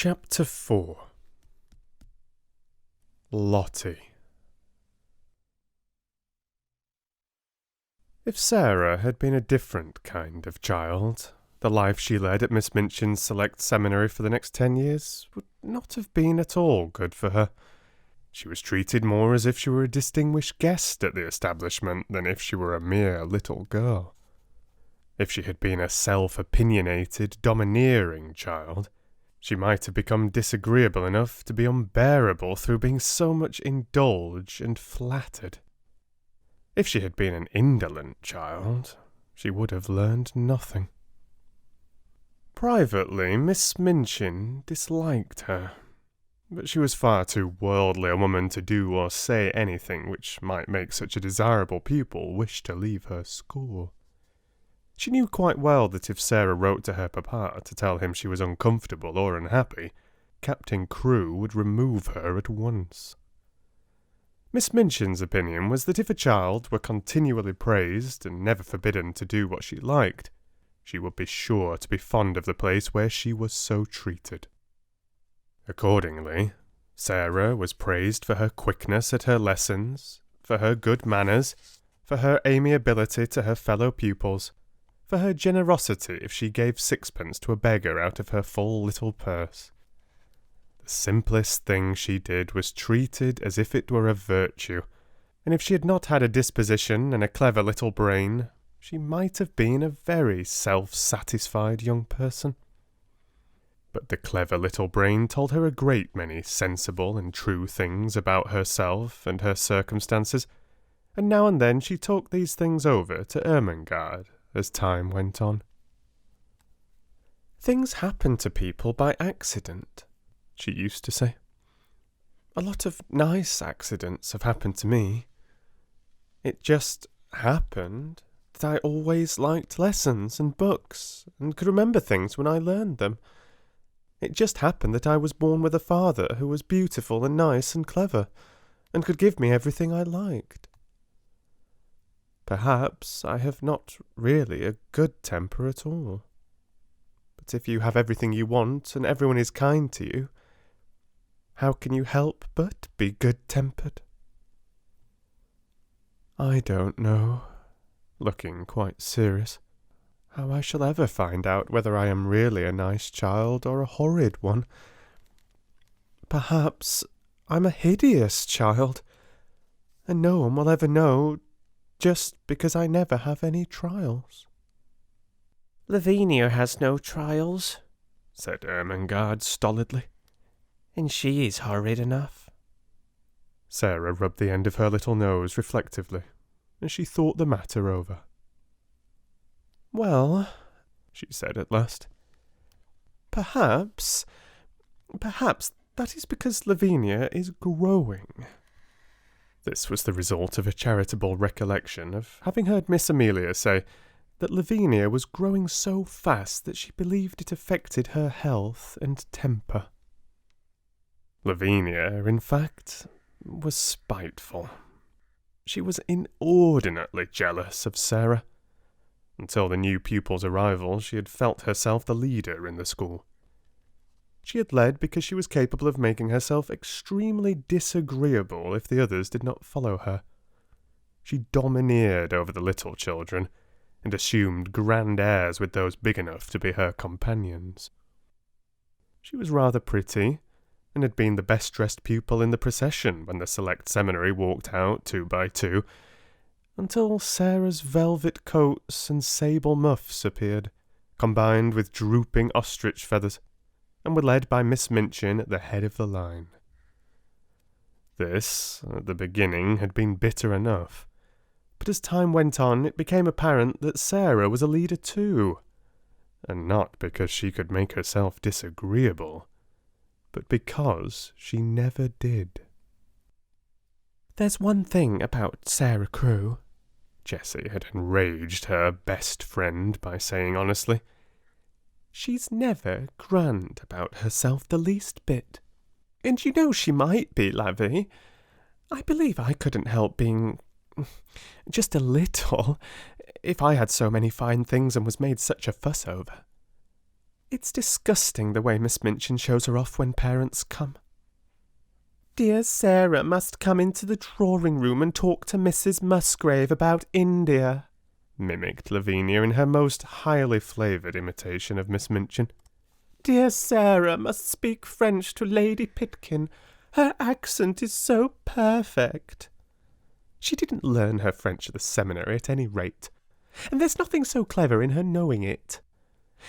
Chapter 4. Lottie. If Sarah had been a different kind of child, the life she led at Miss Minchin's select seminary for the next 10 years would not have been at all good for her. She was treated more as if she were a distinguished guest at the establishment than if she were a mere little girl. If she had been a self-opinionated, domineering child, she might have become disagreeable enough to be unbearable through being so much indulged and flattered. If she had been an indolent child, she would have learned nothing. Privately, Miss Minchin disliked her, but she was far too worldly a woman to do or say anything which might make such a desirable pupil wish to leave her school. She knew quite well that if Sarah wrote to her papa to tell him she was uncomfortable or unhappy, Captain Crewe would remove her at once. Miss Minchin's opinion was that if a child were continually praised and never forbidden to do what she liked, she would be sure to be fond of the place where she was so treated. Accordingly, Sarah was praised for her quickness at her lessons, for her good manners, for her amiability to her fellow pupils, for her generosity if she gave sixpence to a beggar out of her full little purse. The simplest thing she did was treated as if it were a virtue, and if she had not had a disposition and a clever little brain, she might have been a very self-satisfied young person. But the clever little brain told her a great many sensible and true things about herself and her circumstances, and now and then she talked these things over to Ermengarde as time went on. "Things happen to people by accident," she used to say. "A lot of nice accidents have happened to me. It just happened that I always liked lessons and books and could remember things when I learned them. It just happened that I was born with a father who was beautiful and nice and clever and could give me everything I liked. Perhaps I have not really a good temper at all. But if you have everything you want and everyone is kind to you, how can you help but be good-tempered?" "I don't know," looking quite serious, "how I shall ever find out whether I am really a nice child or a horrid one. Perhaps I'm a hideous child, and no one will ever know, just because I never have any trials." "Lavinia has no trials," said Ermengarde stolidly, "and she is horrid enough." Sarah rubbed the end of her little nose reflectively, as she thought the matter over. "Well," she said at last, perhaps that is because Lavinia is growing." This was the result of a charitable recollection of having heard Miss Amelia say that Lavinia was growing so fast that she believed it affected her health and temper. Lavinia, in fact, was spiteful. She was inordinately jealous of Sarah. Until the new pupil's arrival, she had felt herself the leader in the school. She had led because she was capable of making herself extremely disagreeable if the others did not follow her. She domineered over the little children, and assumed grand airs with those big enough to be her companions. She was rather pretty, and had been the best-dressed pupil in the procession when the select seminary walked out 2 by 2, until Sarah's velvet coats and sable muffs appeared, combined with drooping ostrich feathers, and were led by Miss Minchin at the head of the line. This, at the beginning, had been bitter enough, but as time went on it became apparent that Sarah was a leader too, and not because she could make herself disagreeable, but because she never did. "There's one thing about Sarah Crewe," Jessie had enraged her best friend by saying honestly. "She's never grand about herself the least bit. And you know she might be, Lavvy. I believe I couldn't help being just a little if I had so many fine things and was made such a fuss over. It's disgusting the way Miss Minchin shows her off when parents come. Dear Sarah must come into the drawing-room and talk to Mrs. Musgrave about India, mimicked Lavinia in her most highly flavoured imitation of Miss Minchin. Dear Sarah must speak French to Lady Pitkin. Her accent is so perfect. She didn't learn her French at the seminary at any rate, and there's nothing so clever in her knowing it.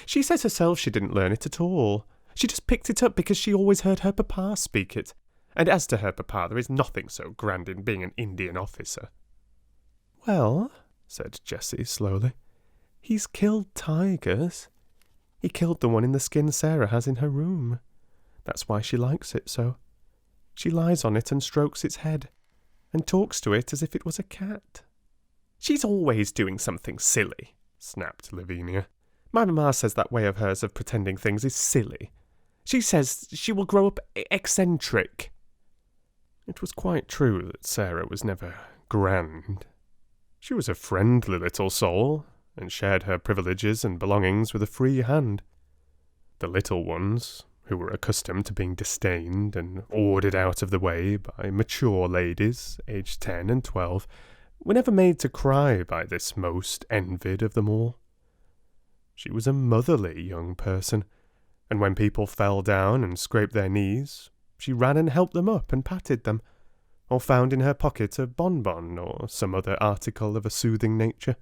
She says herself she didn't learn it at all. She just picked it up because she always heard her papa speak it. And as to her papa, there is nothing so grand in being an Indian officer. Well, said Jessie slowly, he's killed tigers. He killed the one in the skin Sarah has in her room. That's why she likes it so. She lies on it and strokes its head, and talks to it as if it was a cat. She's always doing something silly, snapped Lavinia. My mamma says that way of hers of pretending things is silly. She says she will grow up eccentric. It was quite true that Sarah was never grand. She was a friendly little soul, and shared her privileges and belongings with a free hand. The little ones, who were accustomed to being disdained and ordered out of the way by mature ladies, aged 10 and 12, were never made to cry by this most envied of them all. She was a motherly young person, and when people fell down and scraped their knees, she ran and helped them up and patted them, or found in her pocket a bonbon or some other article of a soothing nature.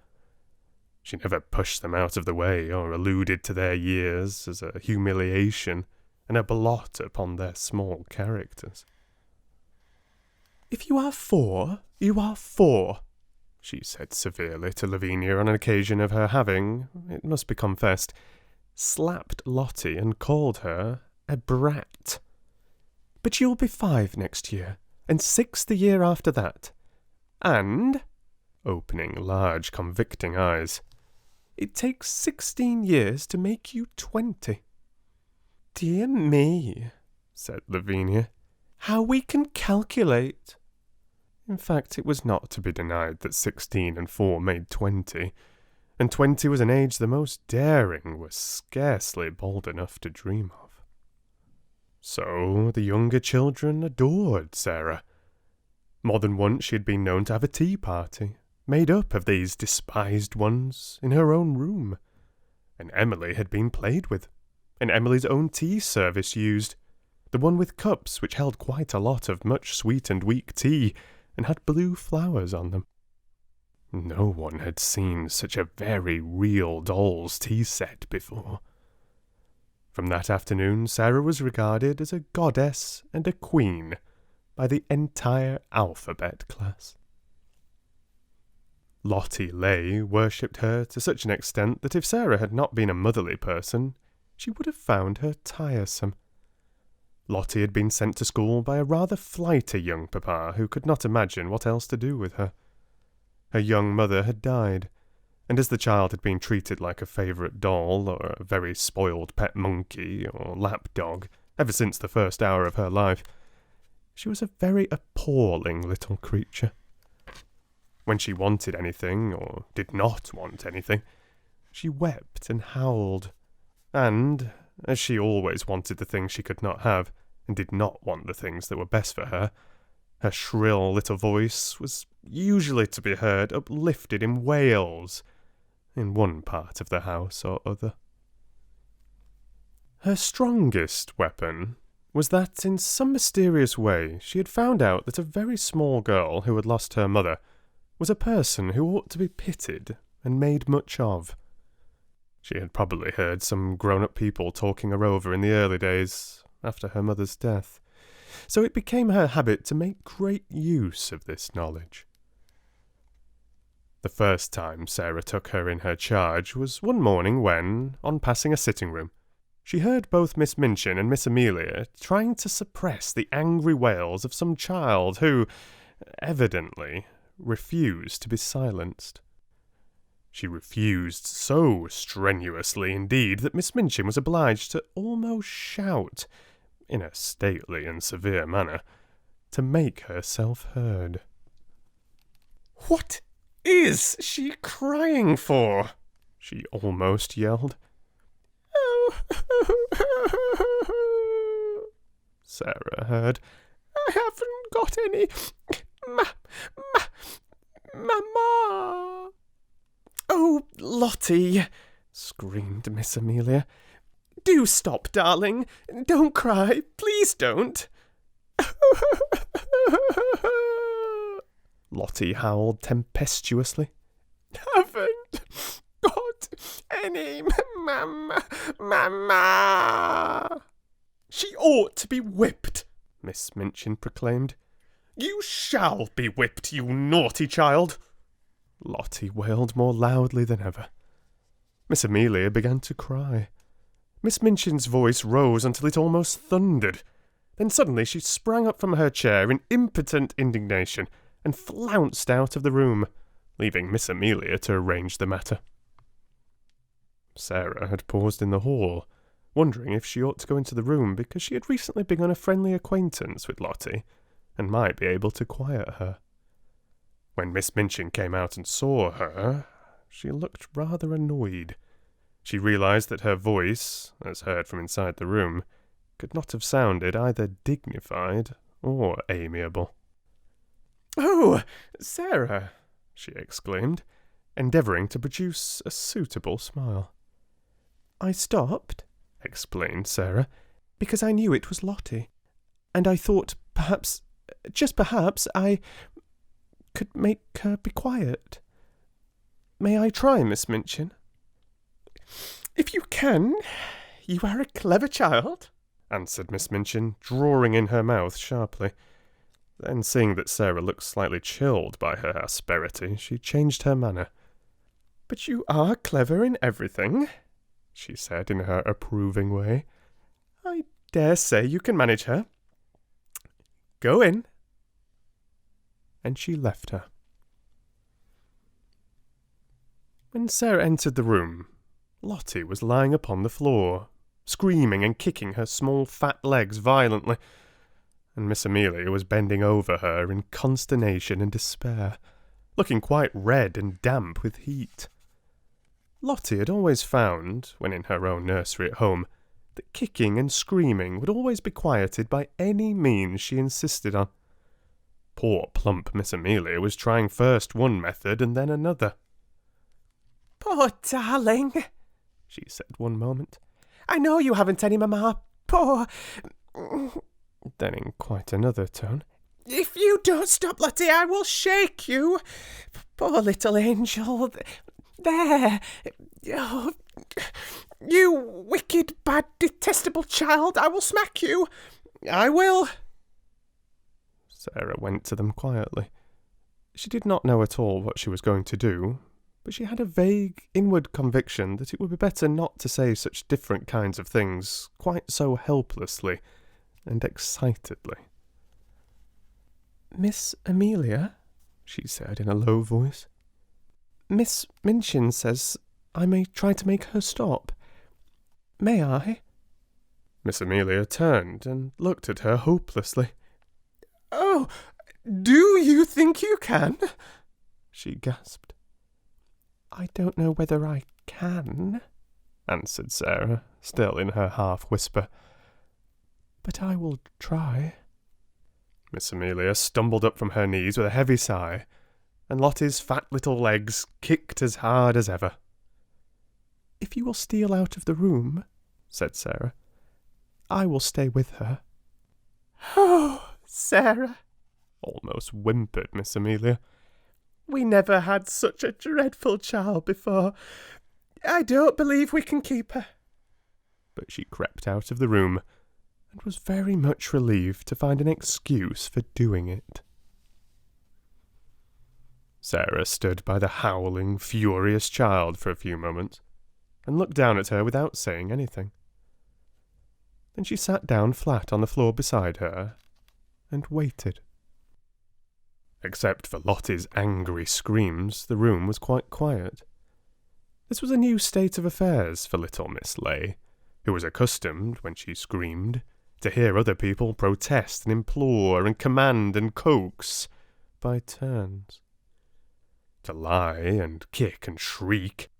She never pushed them out of the way or alluded to their years as a humiliation and a blot upon their small characters. If you are 4, you are 4, she said severely to Lavinia on an occasion of her having, it must be confessed, slapped Lottie and called her a brat. But you'll be 5 next year, and 6 the year after that. And, opening large convicting eyes, it takes 16 years to make you 20. Dear me, said Lavinia, how we can calculate. In fact, it was not to be denied that 16 and 4 made 20, and 20 was an age the most daring were scarcely bold enough to dream of. So the younger children adored Sarah. More than once she had been known to have a tea party, made up of these despised ones, in her own room. And Emily had been played with, and Emily's own tea service used, the one with cups which held quite a lot of much sweet and weak tea, and had blue flowers on them. No one had seen such a very real doll's tea set before. From that afternoon, Sarah was regarded as a goddess and a queen by the entire alphabet class. Lottie Lay worshipped her to such an extent that if Sarah had not been a motherly person, she would have found her tiresome. Lottie had been sent to school by a rather flighty young papa who could not imagine what else to do with her. Her young mother had died, and as the child had been treated like a favourite doll or a very spoiled pet monkey or lapdog ever since the first hour of her life, she was a very appalling little creature. When she wanted anything, or did not want anything, she wept and howled, and, as she always wanted the things she could not have, and did not want the things that were best for her, her shrill little voice was usually to be heard uplifted in wails, in one part of the house or other. Her strongest weapon was that in some mysterious way she had found out that a very small girl who had lost her mother was a person who ought to be pitied and made much of. She had probably heard some grown-up people talking her over in the early days after her mother's death, so it became her habit to make great use of this knowledge. The first time Sarah took her in her charge was one morning when, on passing a sitting room, she heard both Miss Minchin and Miss Amelia trying to suppress the angry wails of some child who, evidently, refused to be silenced. She refused so strenuously indeed that Miss Minchin was obliged to almost shout, in a stately and severe manner, to make herself heard. "What is she crying for?" she almost yelled. "Oh, Sarah heard. I haven't got any Mama. Oh, Lottie, screamed Miss Amelia. Do stop, darling. Don't cry. Please don't. Lottie howled tempestuously. Haven't got any Mama. She ought to be whipped, Miss Minchin proclaimed. You shall be whipped, you naughty child. Lottie wailed more loudly than ever. Miss Amelia began to cry. Miss Minchin's voice rose until it almost thundered. Then suddenly she sprang up from her chair in impotent indignation and flounced out of the room, leaving Miss Amelia to arrange the matter. Sarah had paused in the hall, wondering if she ought to go into the room because she had recently begun a friendly acquaintance with Lottie and might be able to quiet her. When Miss Minchin came out and saw her, she looked rather annoyed. She realised that her voice, as heard from inside the room, could not have sounded either dignified or amiable. "Oh, Sarah!" she exclaimed, endeavouring to produce a suitable smile. "I stopped," explained Sarah, "because I knew it was Lottie, and I thought perhaps, just perhaps, I could make her be quiet. May I try, Miss Minchin?" "If you can, you are a clever child," answered Miss Minchin, drawing in her mouth sharply. Then, seeing that Sarah looked slightly chilled by her asperity, she changed her manner. "But you are clever in everything," she said in her approving way. "I dare say you can manage her. Go in." And she left her. When Sarah entered the room, Lottie was lying upon the floor, screaming and kicking her small fat legs violently, and Miss Amelia was bending over her in consternation and despair, looking quite red and damp with heat. Lottie had always found, when in her own nursery at home, that kicking and screaming would always be quieted by any means she insisted on. Poor plump Miss Amelia was trying first one method and then another. "Poor darling," she said one moment. "I know you haven't any, Mamma. Poor..." Then in quite another tone, "If you don't stop, Lottie, I will shake you. Poor little angel. There. Oh, you wicked, bad, detestable child. I will smack you. I will." Sarah went to them quietly. She did not know at all what she was going to do, but she had a vague, inward conviction that it would be better not to say such different kinds of things quite so helplessly and excitedly. "Miss Amelia," she said in a low voice, "Miss Minchin says I may try to make her stop. May I?" Miss Amelia turned and looked at her hopelessly. "Oh, do you think you can?" she gasped. "I don't know whether I can," answered Sarah, still in her half-whisper. "But I will try." Miss Amelia stumbled up from her knees with a heavy sigh, and Lottie's fat little legs kicked as hard as ever. "If you will steal out of the room," said Sarah, "I will stay with her." "Oh, Sarah," almost whimpered Miss Amelia. "We never had such a dreadful child before. I don't believe we can keep her." But she crept out of the room, and was very much relieved to find an excuse for doing it. Sarah stood by the howling, furious child for a few moments, and looked down at her without saying anything. Then she sat down flat on the floor beside her, and waited. Except for Lottie's angry screams, the room was quite quiet. This was a new state of affairs for little Miss Lay, who was accustomed, when she screamed, to hear other people protest and implore and command and coax by turns. To lie and kick and shriek,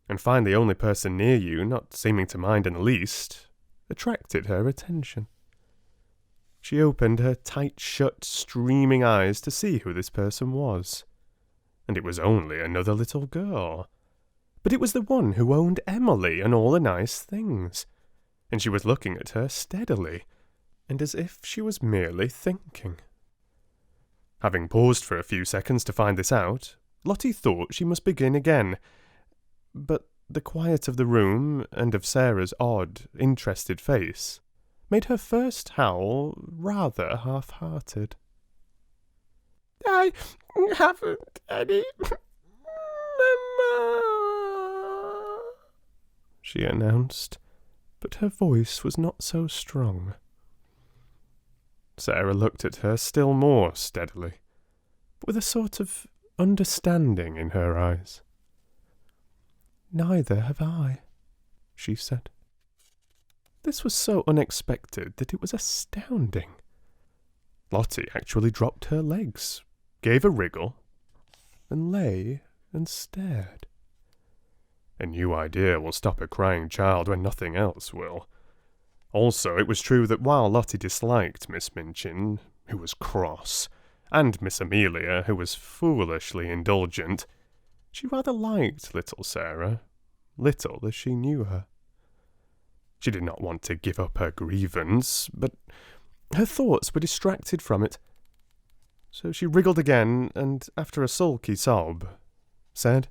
and find the only person near you not seeming to mind in the least attracted her attention. She opened her tight-shut, streaming eyes to see who this person was, and it was only another little girl. But it was the one who owned Emily and all the nice things, and she was looking at her steadily, and as if she was merely thinking. Having paused for a few seconds to find this out, Lottie thought she must begin again, but the quiet of the room and of Sarah's odd, interested face made her first howl rather half-hearted. "I haven't any Mama," she announced, but her voice was not so strong. Sarah looked at her still more steadily, but with a sort of understanding in her eyes. "Neither have I," she said. This was so unexpected that it was astounding. Lottie actually dropped her legs, gave a wriggle, and lay and stared. A new idea will stop a crying child when nothing else will. Also, it was true that while Lottie disliked Miss Minchin, who was cross, and Miss Amelia, who was foolishly indulgent, she rather liked little Sarah, little as she knew her. She did not want to give up her grievance, but her thoughts were distracted from it. So she wriggled again, and after a sulky sob, said,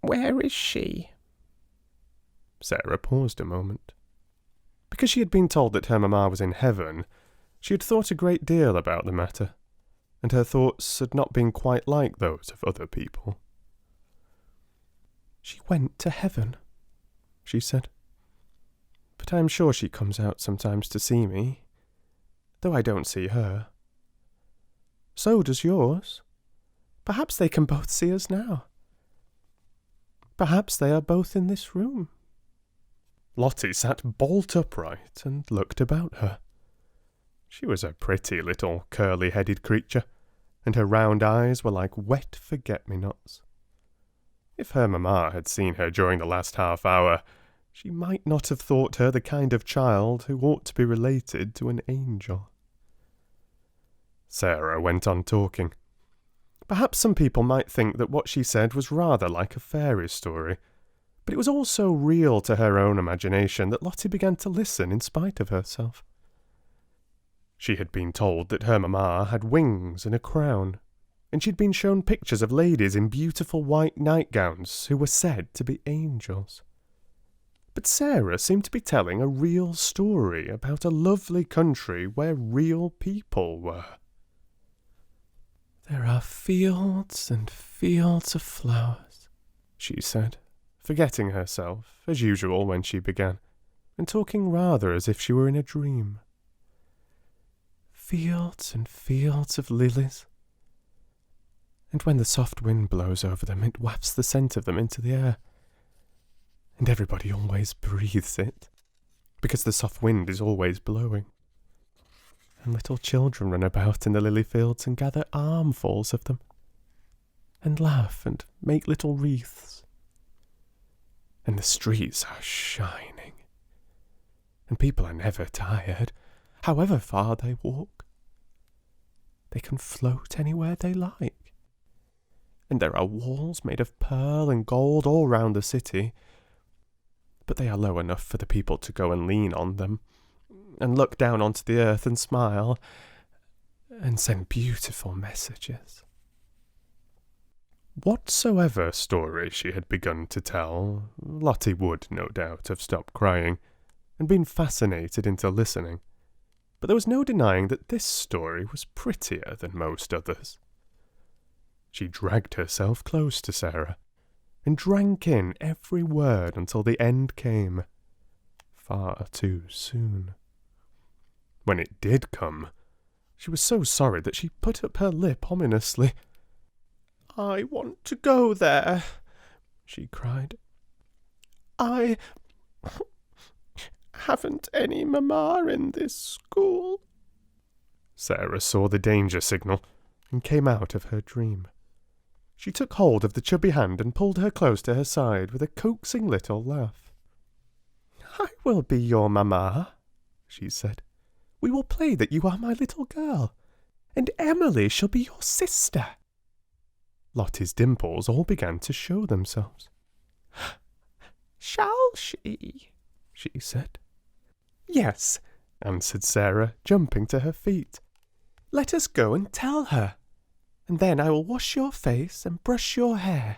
"Where is she?" Sarah paused a moment. Because she had been told that her mamma was in heaven, she had thought a great deal about the matter, and her thoughts had not been quite like those of other people. "She went to heaven," she said. "But I am sure she comes out sometimes to see me, though I don't see her. So does yours. Perhaps they can both see us now. Perhaps they are both in this room." Lottie sat bolt upright and looked about her. She was a pretty little curly-headed creature, and her round eyes were like wet forget-me-nots. If her mamma had seen her during the last half-hour, she might not have thought her the kind of child who ought to be related to an angel. Sarah went on talking. Perhaps some people might think that what she said was rather like a fairy story, but it was all so real to her own imagination that Lottie began to listen in spite of herself. She had been told that her mamma had wings and a crown, and she'd been shown pictures of ladies in beautiful white nightgowns who were said to be angels. But Sarah seemed to be telling a real story about a lovely country where real people were. "There are fields and fields of flowers," she said, forgetting herself, as usual when she began, and talking rather as if she were in a dream. "Fields and fields of lilies. And when the soft wind blows over them, it wafts the scent of them into the air. And everybody always breathes it, because the soft wind is always blowing. And little children run about in the lily fields and gather armfuls of them, and laugh and make little wreaths. And the streets are shining, and people are never tired, however far they walk. They can float anywhere they like. And there are walls made of pearl and gold all round the city, but they are low enough for the people to go and lean on them, and look down onto the earth and smile, and send beautiful messages." Whatsoever story she had begun to tell, Lottie would, no doubt, have stopped crying, and been fascinated into listening, but there was no denying that this story was prettier than most others. She dragged herself close to Sarah, and drank in every word until the end came, far too soon. When it did come, she was so sorry that she put up her lip ominously. "I want to go there," she cried. "I haven't any mamma in this school." Sarah saw the danger signal and came out of her dream. She took hold of the chubby hand and pulled her close to her side with a coaxing little laugh. "I will be your mamma," she said. "We will play that you are my little girl, and Emily shall be your sister." Lottie's dimples all began to show themselves. "Shall she?" she said. "Yes," answered Sarah, jumping to her feet. "Let us go and tell her, and then I will wash your face and brush your hair."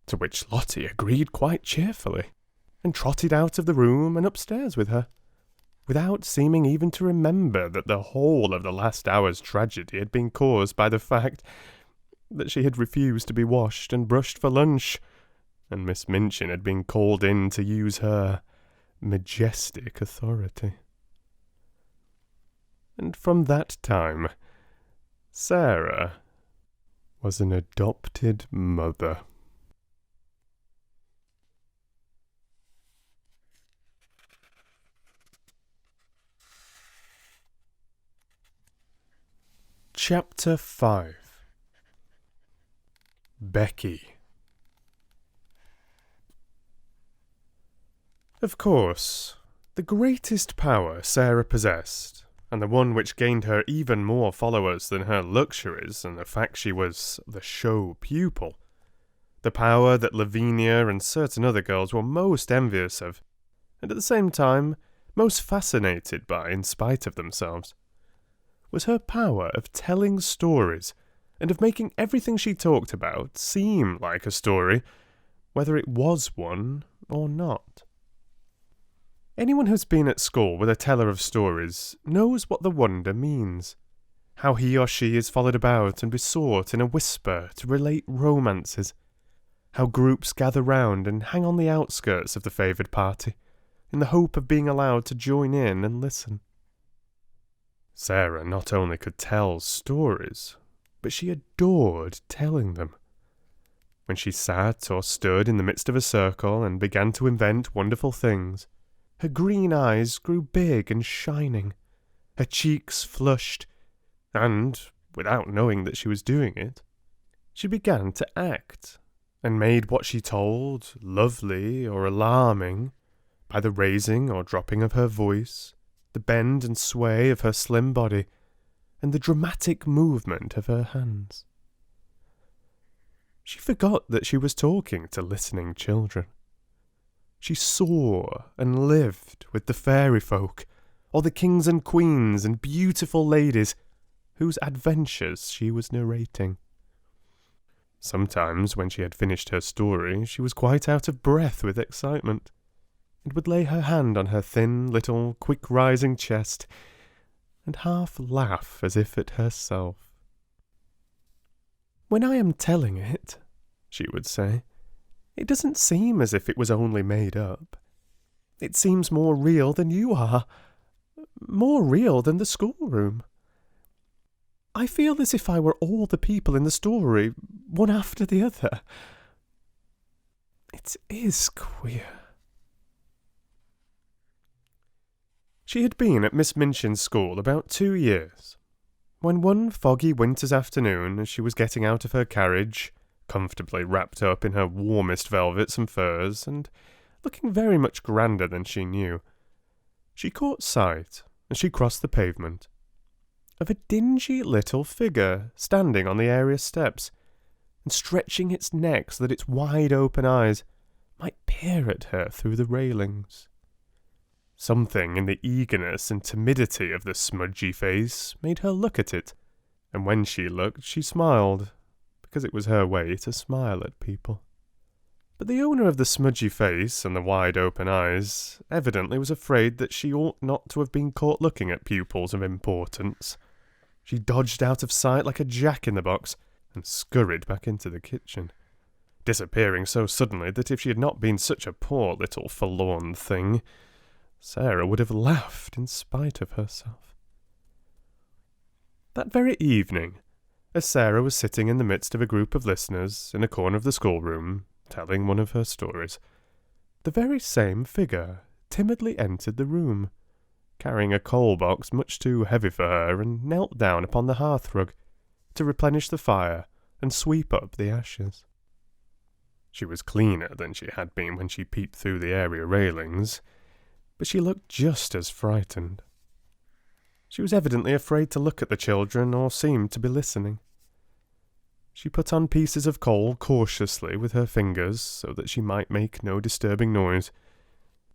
To which Lottie agreed quite cheerfully, and trotted out of the room and upstairs with her, without seeming even to remember that the whole of the last hour's tragedy had been caused by the fact that she had refused to be washed and brushed for lunch, and Miss Minchin had been called in to use her majestic authority. And from that time, Sarah was an adopted mother. Chapter 5. Becky. Of course, the greatest power Sarah possessed, and the one which gained her even more followers than her luxuries and the fact she was the show pupil, the power that Lavinia and certain other girls were most envious of, and at the same time most fascinated by in spite of themselves, was her power of telling stories and of making everything she talked about seem like a story, whether it was one or not. Anyone who's been at school with a teller of stories knows what the wonder means, how he or she is followed about and besought in a whisper to relate romances, how groups gather round and hang on the outskirts of the favoured party, in the hope of being allowed to join in and listen. Sarah not only could tell stories, but she adored telling them. When she sat or stood in the midst of a circle and began to invent wonderful things, her green eyes grew big and shining, her cheeks flushed, and, without knowing that she was doing it, she began to act, and made what she told lovely or alarming by the raising or dropping of her voice, the bend and sway of her slim body, and the dramatic movement of her hands. She forgot that she was talking to listening children. She saw and lived with the fairy folk, or the kings and queens and beautiful ladies whose adventures she was narrating. Sometimes, when she had finished her story, she was quite out of breath with excitement, and would lay her hand on her thin, little, quick-rising chest, and half laugh as if at herself. "When I am telling it," she would say, "it doesn't seem as if it was only made up. It seems more real than you are, more real than the schoolroom. I feel as if I were all the people in the story, one after the other. It is queer." She had been at Miss Minchin's school about 2 years, when one foggy winter's afternoon, as she was getting out of her carriage, comfortably wrapped up in her warmest velvets and furs, and looking very much grander than she knew, she caught sight, as she crossed the pavement, of a dingy little figure standing on the area steps, and stretching its neck so that its wide-open eyes might peer at her through the railings. Something in the eagerness and timidity of the smudgy face made her look at it, and when she looked she smiled, because it was her way to smile at people. But the owner of the smudgy face and the wide-open eyes evidently was afraid that she ought not to have been caught looking at pupils of importance. She dodged out of sight like a jack-in-the-box and scurried back into the kitchen, disappearing so suddenly that if she had not been such a poor little forlorn thing, Sarah would have laughed in spite of herself. That very evening, as Sarah was sitting in the midst of a group of listeners in a corner of the schoolroom, telling one of her stories, the very same figure timidly entered the room, carrying a coal-box much too heavy for her, and knelt down upon the hearth-rug to replenish the fire and sweep up the ashes. She was cleaner than she had been when she peeped through the area railings, but she looked just as frightened. She was evidently afraid to look at the children or seemed to be listening. She put on pieces of coal cautiously with her fingers so that she might make no disturbing noise,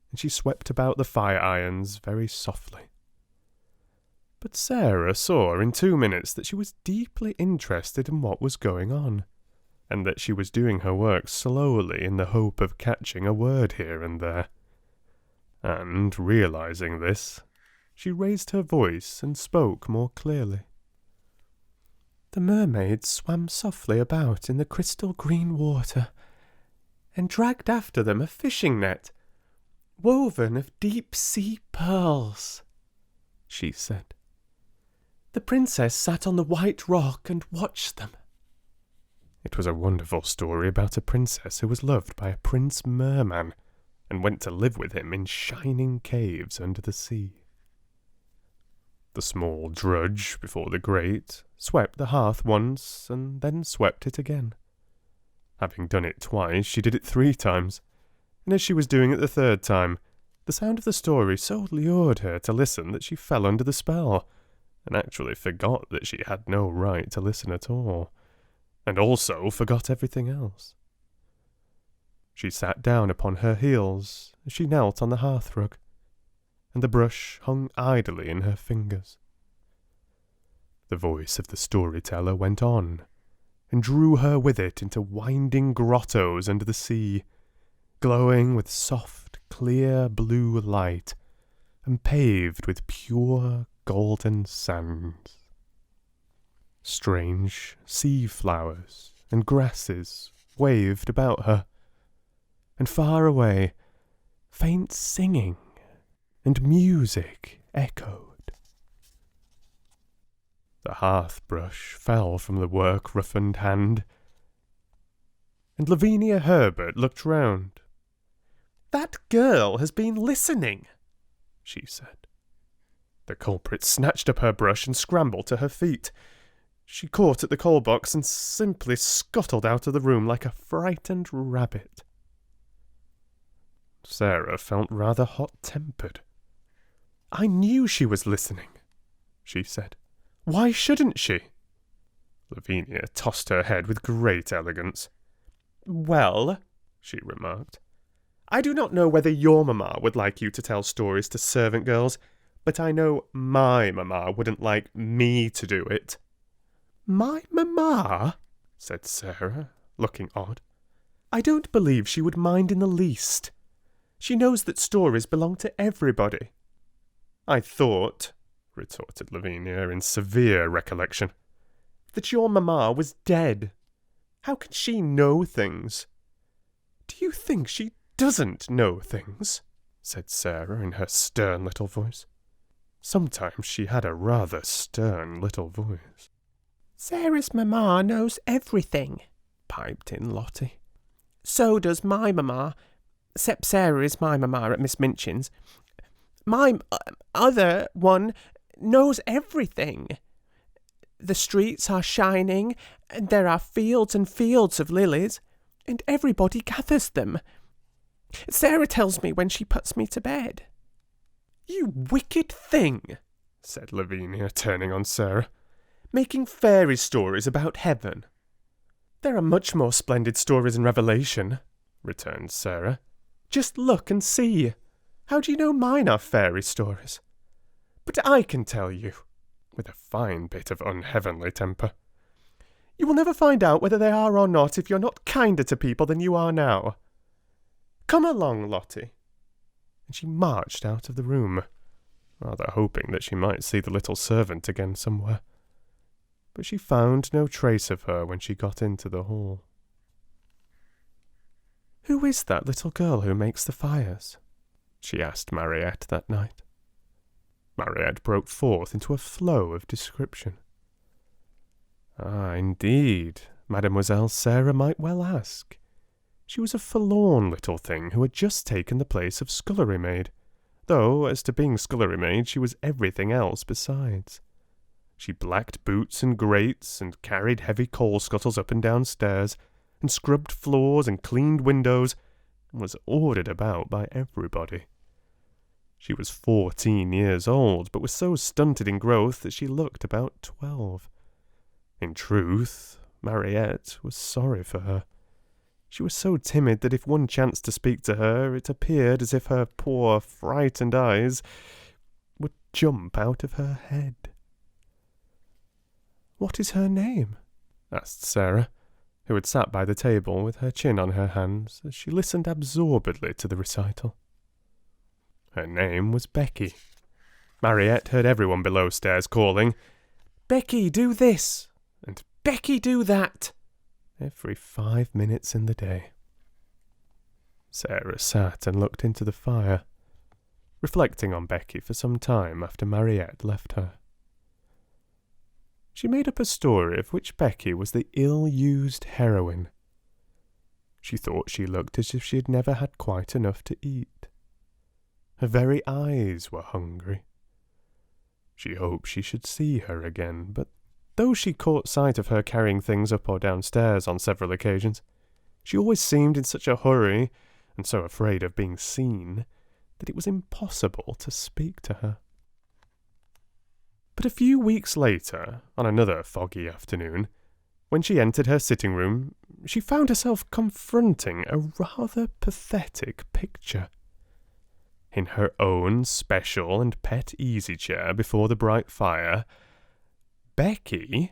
and she swept about the fire irons very softly. But Sarah saw in 2 minutes that she was deeply interested in what was going on, and that she was doing her work slowly in the hope of catching a word here and there. And, realizing this, she raised her voice and spoke more clearly. The mermaids swam softly about in the crystal green water, and dragged after them a fishing net, woven of deep-sea pearls, she said. The princess sat on the white rock and watched them. It was a wonderful story about a princess who was loved by a prince merman, and went to live with him in shining caves under the sea. The small drudge before the grate swept the hearth once, and then swept it again. Having done it twice, she did it 3 times, and as she was doing it the 3rd time, the sound of the story so lured her to listen that she fell under the spell, and actually forgot that she had no right to listen at all, and also forgot everything else. She sat down upon her heels as she knelt on the hearthrug, and the brush hung idly in her fingers. The voice of the storyteller went on, and drew her with it into winding grottos under the sea, glowing with soft, clear blue light, and paved with pure golden sands. Strange sea flowers and grasses waved about her, and far away, faint singing and music echoed. The hearth-brush fell from the work-roughened hand, and Lavinia Herbert looked round. "That girl has been listening," she said. The culprit snatched up her brush and scrambled to her feet. She caught at the coal-box and simply scuttled out of the room like a frightened rabbit. Sarah felt rather hot-tempered. "I knew she was listening," she said. "Why shouldn't she?" Lavinia tossed her head with great elegance. "Well," she remarked, "I do not know whether your mamma would like you to tell stories to servant girls, but I know my mamma wouldn't like me to do it." "My mamma?" said Sarah, looking odd. "I don't believe she would mind in the least. She knows that stories belong to everybody." "I thought," retorted Lavinia in severe recollection, "that your mamma was dead. How can she know things?" "Do you think she doesn't know things?" said Sarah in her stern little voice. Sometimes she had a rather stern little voice. "Sarah's mamma knows everything," piped in Lottie. "So does my mamma, except Sarah is my mamma at Miss Minchin's. My other one knows everything. The streets are shining, and there are fields and fields of lilies, and everybody gathers them. Sarah tells me when she puts me to bed." "You wicked thing," said Lavinia, turning on Sarah. "Making fairy stories about heaven." "There are much more splendid stories in Revelation," returned Sarah. "Just look and see. How do you know mine are fairy stories? But I can tell you," with a fine bit of unheavenly temper. "You will never find out whether they are or not if you're not kinder to people than you are now. Come along, Lottie." And she marched out of the room, rather hoping that she might see the little servant again somewhere. But she found no trace of her when she got into the hall. "Who is that little girl who makes the fires?" she asked Mariette that night. Mariette broke forth into a flow of description. Ah, indeed, Mademoiselle Sarah might well ask. She was a forlorn little thing who had just taken the place of scullery maid, though, as to being scullery maid, she was everything else besides. She blacked boots and grates, and carried heavy coal scuttles up and down stairs, and scrubbed floors and cleaned windows, and was ordered about by everybody. She was 14 years old, but was so stunted in growth that she looked about 12. In truth, Mariette was sorry for her. She was so timid that if one chanced to speak to her, it appeared as if her poor, frightened eyes would jump out of her head. "What is her name?" asked Sarah, who had sat by the table with her chin on her hands as she listened absorbedly to the recital. Her name was Becky. Mariette heard everyone below stairs calling, "Becky, do this!" and "Becky, do that!" every 5 minutes in the day. Sarah sat and looked into the fire, reflecting on Becky for some time after Mariette left her. She made up a story of which Becky was the ill-used heroine. She thought she looked as if she had never had quite enough to eat. Her very eyes were hungry. She hoped she should see her again, but though she caught sight of her carrying things up or downstairs on several occasions, she always seemed in such a hurry, and so afraid of being seen, that it was impossible to speak to her. But a few weeks later, on another foggy afternoon, when she entered her sitting room, she found herself confronting a rather pathetic picture. In her own special and pet easy-chair before the bright fire, Becky,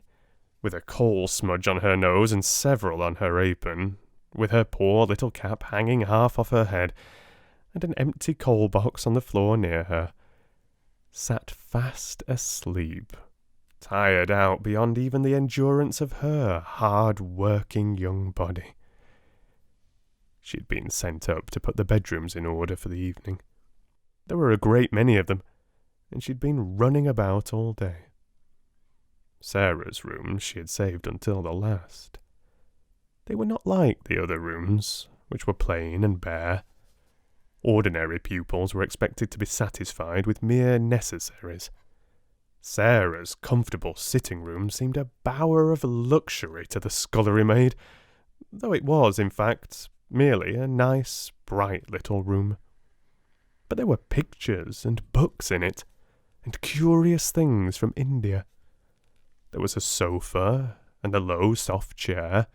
with a coal smudge on her nose and several on her apron, with her poor little cap hanging half off her head, and an empty coal box on the floor near her, sat fast asleep, tired out beyond even the endurance of her hard-working young body. She had been sent up to put the bedrooms in order for the evening. There were a great many of them, and she'd been running about all day. Sarah's rooms she had saved until the last. They were not like the other rooms, which were plain and bare. Ordinary pupils were expected to be satisfied with mere necessaries. Sarah's comfortable sitting room seemed a bower of luxury to the scullery maid, though it was, in fact, merely a nice, bright little room. But there were pictures and books in it, and curious things from India. There was a sofa, and a low, soft chair.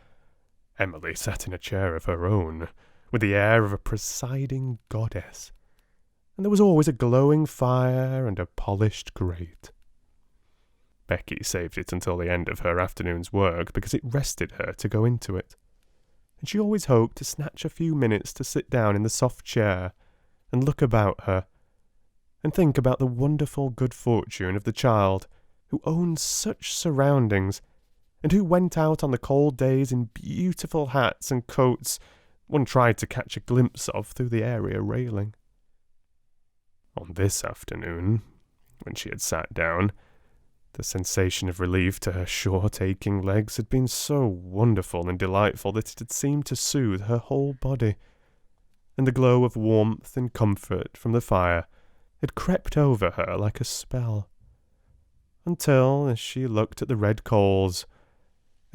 Emily sat in a chair of her own, with the air of a presiding goddess, and there was always a glowing fire and a polished grate. Becky saved it until the end of her afternoon's work because it rested her to go into it, and she always hoped to snatch a few minutes to sit down in the soft chair and look about her, and think about the wonderful good fortune of the child who owned such surroundings, and who went out on the cold days in beautiful hats and coats one tried to catch a glimpse of through the area railing. On this afternoon, when she had sat down, the sensation of relief to her short, aching legs had been so wonderful and delightful that it had seemed to soothe her whole body, and the glow of warmth and comfort from the fire had crept over her like a spell, until, as she looked at the red coals,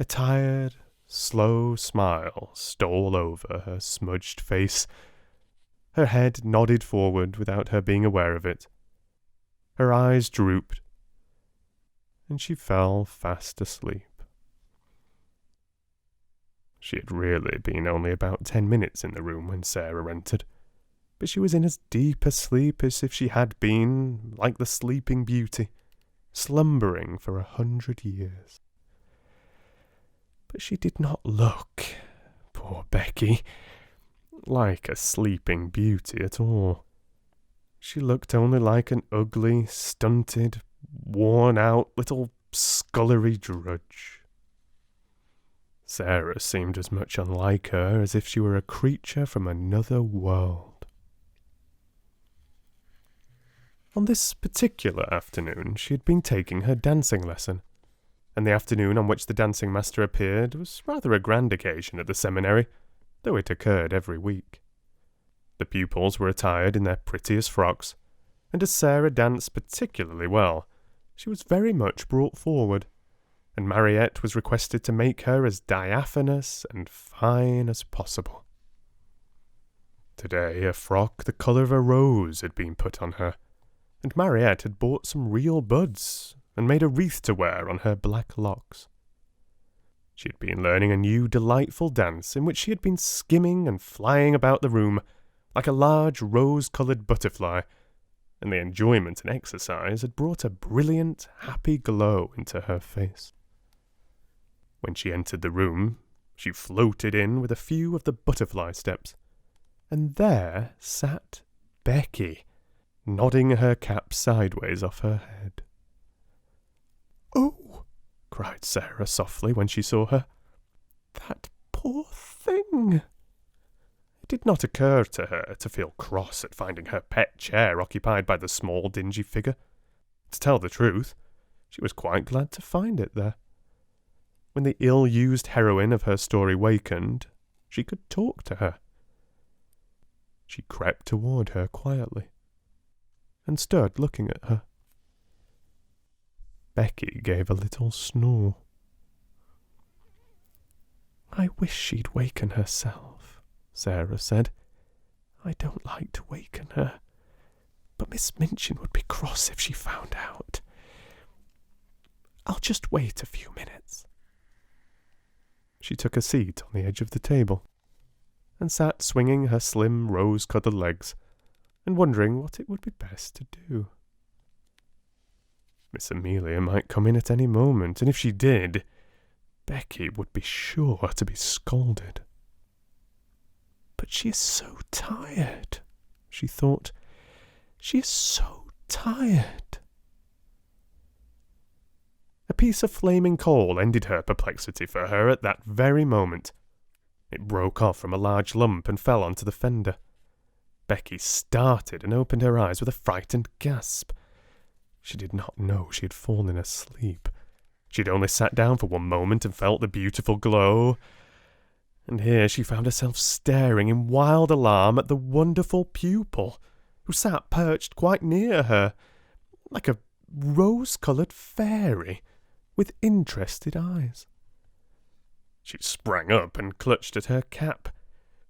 a tired, slow smile stole over her smudged face. Her head nodded forward without her being aware of it. Her eyes drooped, and she fell fast asleep. She had really been only about 10 minutes in the room when Sarah entered, but she was in as deep a sleep as if she had been, like the Sleeping Beauty, slumbering for 100 years. But she did not look, poor Becky, like a sleeping beauty at all. She looked only like an ugly, stunted, worn-out little scullery drudge. Sarah seemed as much unlike her as if she were a creature from another world. On this particular afternoon she had been taking her dancing lesson, and the afternoon on which the dancing master appeared was rather a grand occasion at the seminary, though it occurred every week. The pupils were attired in their prettiest frocks, and as Sarah danced particularly well, she was very much brought forward, and Mariette was requested to make her as diaphanous and fine as possible. Today a frock the colour of a rose had been put on her, and Mariette had bought some real buds and made a wreath to wear on her black locks. She had been learning a new delightful dance in which she had been skimming and flying about the room like a large rose-coloured butterfly, and the enjoyment and exercise had brought a brilliant, happy glow into her face. When she entered the room, she floated in with a few of the butterfly steps, and there sat Becky, nodding her cap sideways off her head. "Oh!" cried Sarah softly when she saw her. "That poor thing!" It did not occur to her to feel cross at finding her pet chair occupied by the small, dingy figure. To tell the truth, she was quite glad to find it there. When the ill-used heroine of her story wakened, she could talk to her. She crept toward her quietly, and stood looking at her. Becky gave a little snore. "I wish she'd waken herself," Sarah said. "I don't like to waken her, but Miss Minchin would be cross if she found out. I'll just wait a few minutes." She took a seat on the edge of the table, and sat swinging her slim rose-coloured legs, and wondering what it would be best to do. Miss Amelia might come in at any moment, and if she did, Becky would be sure to be scolded. "But she is so tired," she thought. "She is so tired." A piece of flaming coal ended her perplexity for her at that very moment. It broke off from a large lump and fell onto the fender. Becky started and opened her eyes with a frightened gasp. She did not know she had fallen asleep. She had only sat down for one moment and felt the beautiful glow. And here she found herself staring in wild alarm at the wonderful pupil, who sat perched quite near her, like a rose-coloured fairy, with interested eyes. She sprang up and clutched at her cap.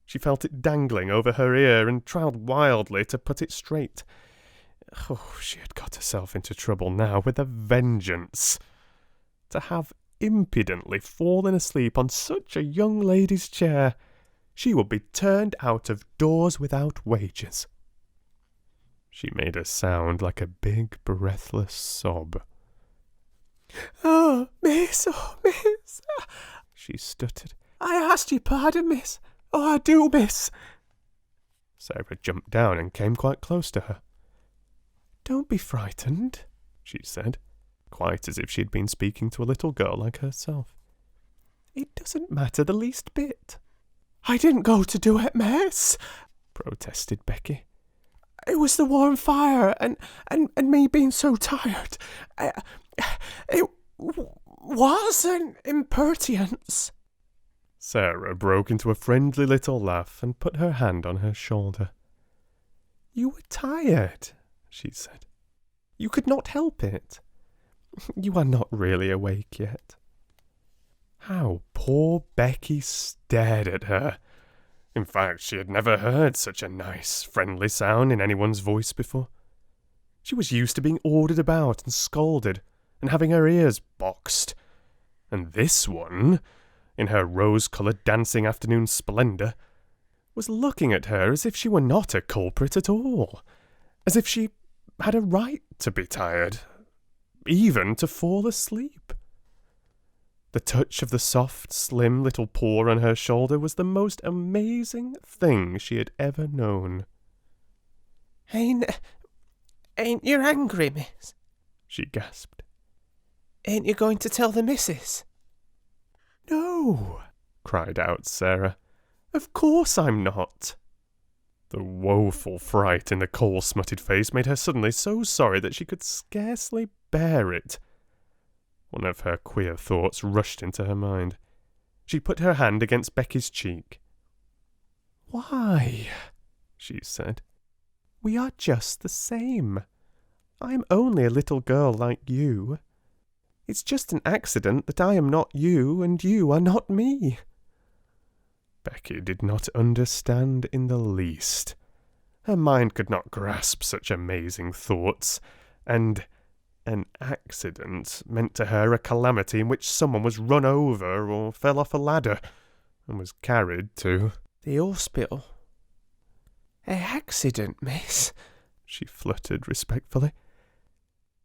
She felt it dangling over her ear and tried wildly to put it straight. Oh, she had got herself into trouble now with a vengeance. To have impudently fallen asleep on such a young lady's chair, she would be turned out of doors without wages. She made a sound like a big, breathless sob. "Oh, miss, she stuttered. "I asked your pardon, miss. Oh, I do, miss." Sarah jumped down and came quite close to her. "Don't be frightened," she said, quite as if she had been speaking to a little girl like herself. "It doesn't matter the least bit." "I didn't go to do it, miss," protested Becky. "It was the warm fire and me being so tired. It was an impertinence." Sarah broke into a friendly little laugh and put her hand on her shoulder. "You were tired," she said. "You could not help it. You are not really awake yet." How poor Becky stared at her. In fact, she had never heard such a nice, friendly sound in anyone's voice before. She was used to being ordered about and scolded, and having her ears boxed. And this one, in her rose-coloured dancing afternoon splendour, was looking at her as if she were not a culprit at all, as if she had a right to be tired, even to fall asleep. The touch of the soft, slim little paw on her shoulder was the most amazing thing she had ever known. Ain't you angry, miss?" she gasped. "Ain't you going to tell the missus?" "No," cried out Sarah. "Of course I'm not." The woeful fright in the coal-smutted face made her suddenly so sorry that she could scarcely bear it. One of her queer thoughts rushed into her mind. She put her hand against Becky's cheek. "Why," she said, "we are just the same. I am only a little girl like you. It's just an accident that I am not you and you are not me." Becky did not understand in the least. Her mind could not grasp such amazing thoughts, and an accident meant to her a calamity in which someone was run over or fell off a ladder and was carried to the hospital. "A accident, miss?" she fluttered respectfully.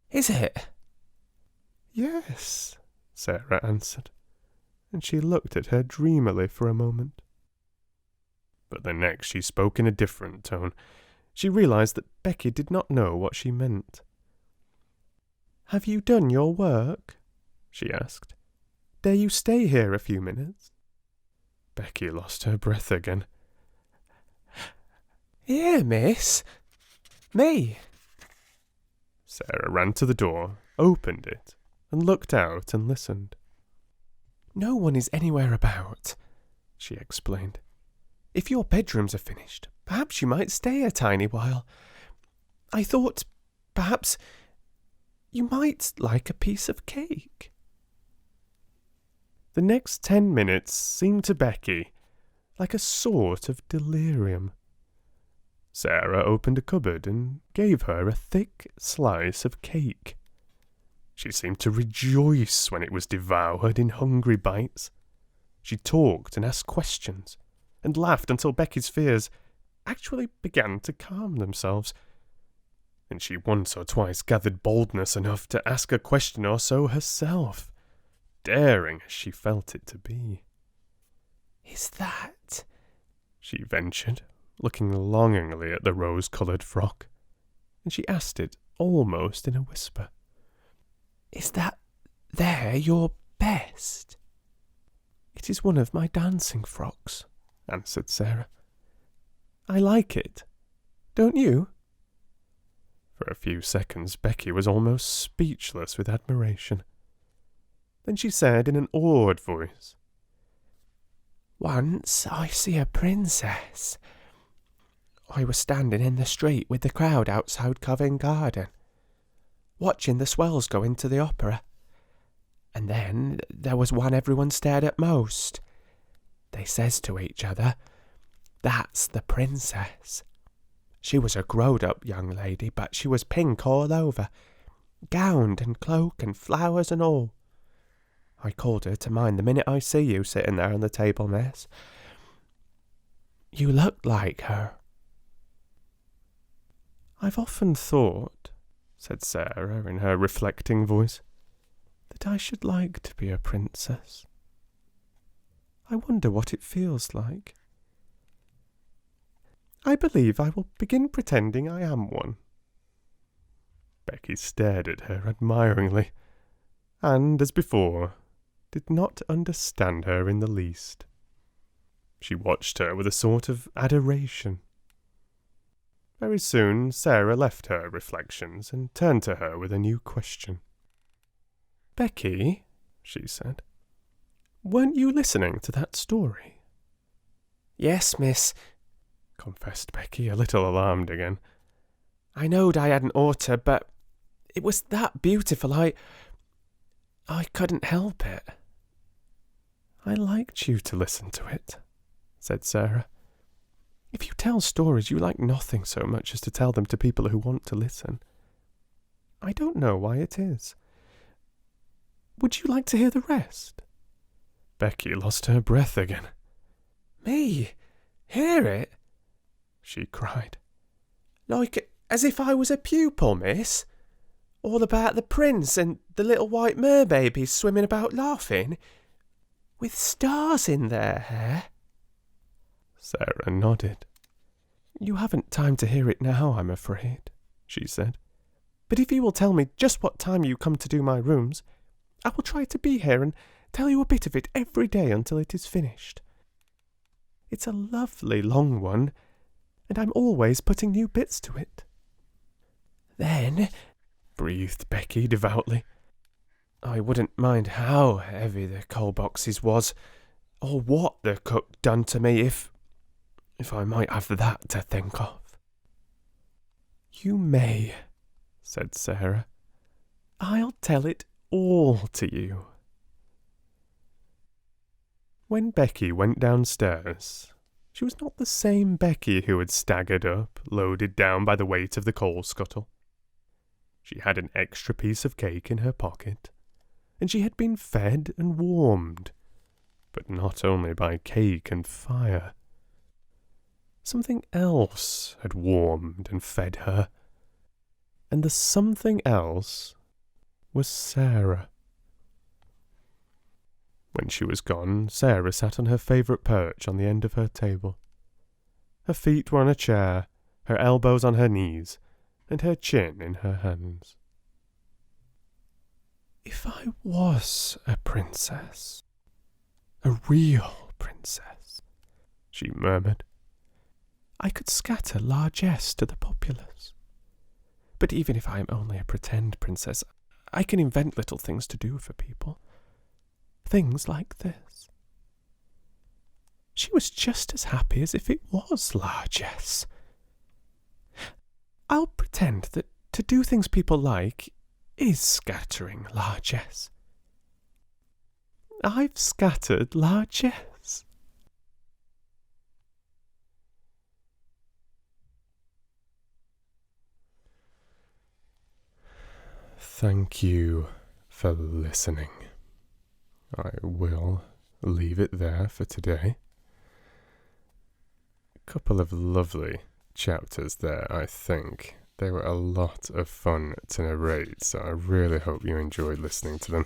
"Is it?" "Yes," Sarah answered, and she looked at her dreamily for a moment. But the next she spoke in a different tone. She realized that Becky did not know what she meant. "Have you done your work?" she asked. "Dare you stay here a few minutes?" Becky lost her breath again. "Here, miss. Me." Sarah ran to the door, opened it, and looked out and listened. "No one is anywhere about," she explained. "If your bedrooms are finished, perhaps you might stay a tiny while. I thought, perhaps, you might like a piece of cake." The next 10 minutes seemed to Becky like a sort of delirium. Sarah opened a cupboard and gave her a thick slice of cake. She seemed to rejoice when it was devoured in hungry bites. She talked and asked questions, and laughed until Becky's fears actually began to calm themselves, and she once or twice gathered boldness enough to ask a question or so herself, daring as she felt it to be. "Is that," she ventured, looking longingly at the rose-coloured frock, and she asked it almost in a whisper. "Is that there your best?" "It is one of my dancing frocks," answered Sarah. "I like it. Don't you?" For a few seconds Becky was almost speechless with admiration. Then she said in an awed voice, "Once I see a princess. I was standing in the street with the crowd outside Covent Garden, watching the swells go into the opera. And then there was one everyone stared at most. They says to each other, 'That's the princess.' She was a growed-up young lady, but she was pink all over, gowned and cloak and flowers and all. I called her to mind the minute I see you sitting there on the table, miss. You looked like her." "I've often thought," said Sarah in her reflecting voice, "that I should like to be a princess. I wonder what it feels like. I believe I will begin pretending I am one." Becky stared at her admiringly, and, as before, did not understand her in the least. She watched her with a sort of adoration. Very soon Sarah left her reflections and turned to her with a new question. "Becky," she said, "weren't you listening to that story?" "Yes, miss," confessed Becky, a little alarmed again. "I knowed I hadn't oughter, but it was that beautiful, I couldn't help it." "I liked you to listen to it," said Sarah. "If you tell stories, you like nothing so much as to tell them to people who want to listen. I don't know why it is. Would you like to hear the rest?" Becky lost her breath again. "Me? Hear it?" she cried. "Like as if I was a pupil, miss? All about the prince and the little white merbabies swimming about laughing, with stars in their hair?" Sarah nodded. "You haven't time to hear it now, I'm afraid," she said. "But if you will tell me just what time you come to do my rooms, I will try to be here and tell you a bit of it every day until it is finished. It's a lovely long one, and I'm always putting new bits to it." "Then," breathed Becky devoutly, "I wouldn't mind how heavy the coal boxes was, or what the cook done to me if I might have that to think of." "You may," said Sarah. "I'll tell it all to you." When Becky went downstairs, she was not the same Becky who had staggered up, loaded down by the weight of the coal scuttle. She had an extra piece of cake in her pocket, and she had been fed and warmed, but not only by cake and fire. Something else had warmed and fed her, and the something else was Sarah. When she was gone, Sarah sat on her favourite perch on the end of her table. Her feet were on a chair, her elbows on her knees, and her chin in her hands. "If I was a princess, a real princess," she murmured, "I could scatter largesse to the populace. But even if I am only a pretend princess, I can invent little things to do for people. Things like this." She was just as happy as if it was largesse. "I'll pretend that to do things people like is scattering largesse. I've scattered largesse." Thank you for listening. I will leave it there for today. A couple of lovely chapters there, I think. They were a lot of fun to narrate, so I really hope you enjoyed listening to them.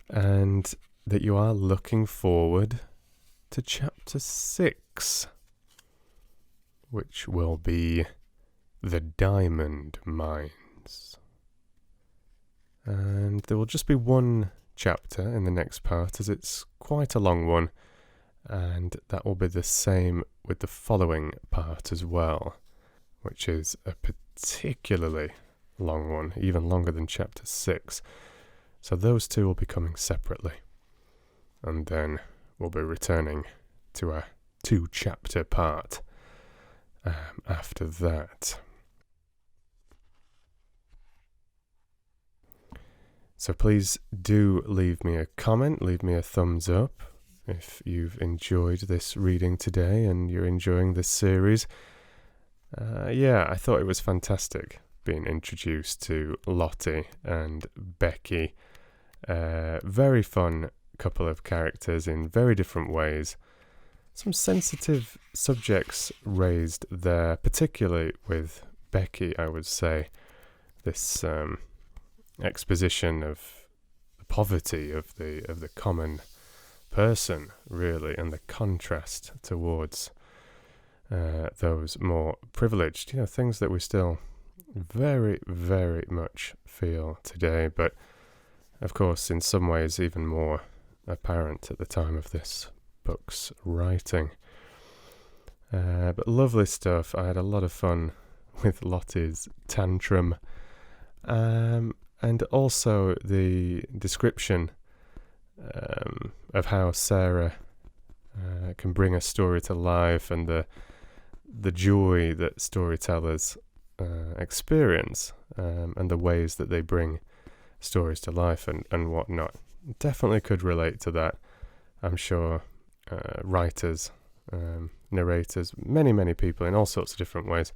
And that you are looking forward to chapter 6, which will be The Diamond Mines. And there will just be one chapter in the next part, as it's quite a long one, and that will be the same with the following part as well, which is a particularly long one, even longer than chapter 6. So those two will be coming separately, and then we'll be returning to a 2-chapter part after that. So please do leave me a comment, leave me a thumbs up if you've enjoyed this reading today and you're enjoying this series. I thought it was fantastic being introduced to Lottie and Becky. Very fun couple of characters in very different ways. Some sensitive subjects raised there, particularly with Becky, I would say. This exposition of the poverty of the common person, really, and the contrast towards those more privileged, things that we still very, very much feel today, but of course in some ways even more apparent at the time of this book's writing. But lovely stuff. I had a lot of fun with Lottie's tantrum, and also the description of how Sarah can bring a story to life, and the joy that storytellers experience, and the ways that they bring stories to life and whatnot. Definitely could relate to that. I'm sure writers, narrators, many people in all sorts of different ways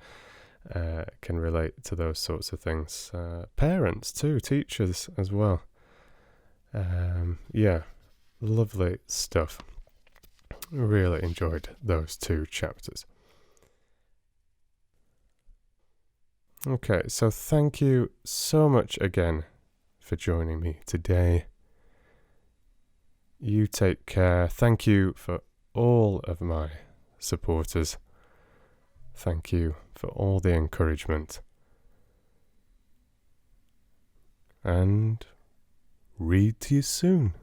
can relate to those sorts of things. Parents too, teachers as well. Lovely stuff. Really enjoyed those 2 chapters. Okay, so thank you so much again for joining me today. You take care. Thank you for all of my supporters. Thank you for all the encouragement. And read to you soon.